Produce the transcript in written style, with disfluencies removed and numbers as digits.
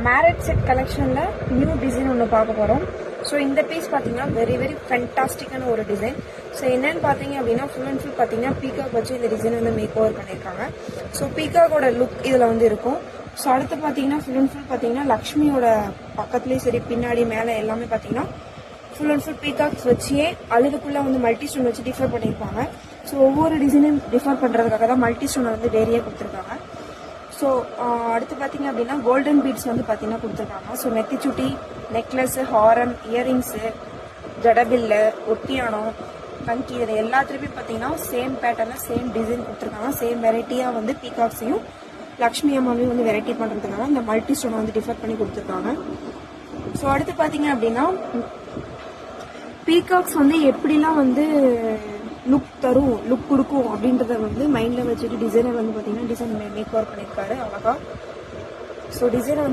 Marriage set கலெக்ஷனில் new design ஒன்று பார்க்க போகிறோம். ஸோ இந்த பீஸ் பார்த்தீங்கன்னா வெரி வெரி ஃபென்டாஸ்டிக்கான ஒரு டிசைன். ஸோ என்னென்னு பார்த்தீங்க அப்படின்னா ஃபுல் அண்ட் ஃபுல் பார்த்தீங்கன்னா பீகாக் வச்சு இந்த டிசைன் வந்து மேக் ஓவர் பண்ணியிருக்காங்க. ஸோ பீகாக்கோட லுக் இதில் வந்து இருக்கும். ஸோ அடுத்து பார்த்தீங்கன்னா ஃபுல் அண்ட் ஃபுல் பார்த்தீங்கன்னா லக்ஷ்மியோட பக்கத்துலேயும் சரி பின்னாடி மேலே எல்லாமே பார்த்தீங்கன்னா ஃபுல் அண்ட் ஃபுல் பீகாக்ஸ் வச்சே அழுதுக்குள்ளே வந்து மல்டி ஸ்டோன் வச்சு டிஃபர் பண்ணியிருப்பாங்க. ஸோ ஒவ்வொரு டிசைனையும் டிஃபர் பண்ணுறதுக்காக தான் மல்டி ஸ்டோனை வந்து வேறையே கொடுத்துருக்காங்க. ஸோ அடுத்து பார்த்தீங்க அப்படின்னா கோல்டன் பீட்ஸ் வந்து பார்த்தீங்கன்னா கொடுத்துருக்காங்க. ஸோ நெத்திச்சுட்டி, நெக்லஸ், ஹாரம், இயரிங்ஸு, ஜடபில்லு, ஒட்டியானம், கங்கி இதில் எல்லாத்துலேயுமே பார்த்தீங்கன்னா சேம் பேட்டர்னில் சேம் டிசைன் கொடுத்துருக்காங்க. சேம் வெரைட்டியாக வந்து பீகாக்ஸையும் லக்ஷ்மி அம்மாவையும் வந்து வெரைட்டி பண்ணுறதுக்காக இந்த மல்டி ஸ்டோனை வந்து டிஃபர் பண்ணி கொடுத்துருக்காங்க. ஸோ அடுத்து பார்த்தீங்க அப்படின்னா பீகாக்ஸ் வந்து எப்படிலாம் வந்து லுக் தரும், லுக் கொடுக்கும் அப்படின்றத வந்து மைண்டில் வச்சுட்டு டிசைனர் வந்து பார்த்தீங்கன்னா டிசைன் மேக் ஓவர் பண்ணியிருக்காரு அழகா. ஸோ டிசைனை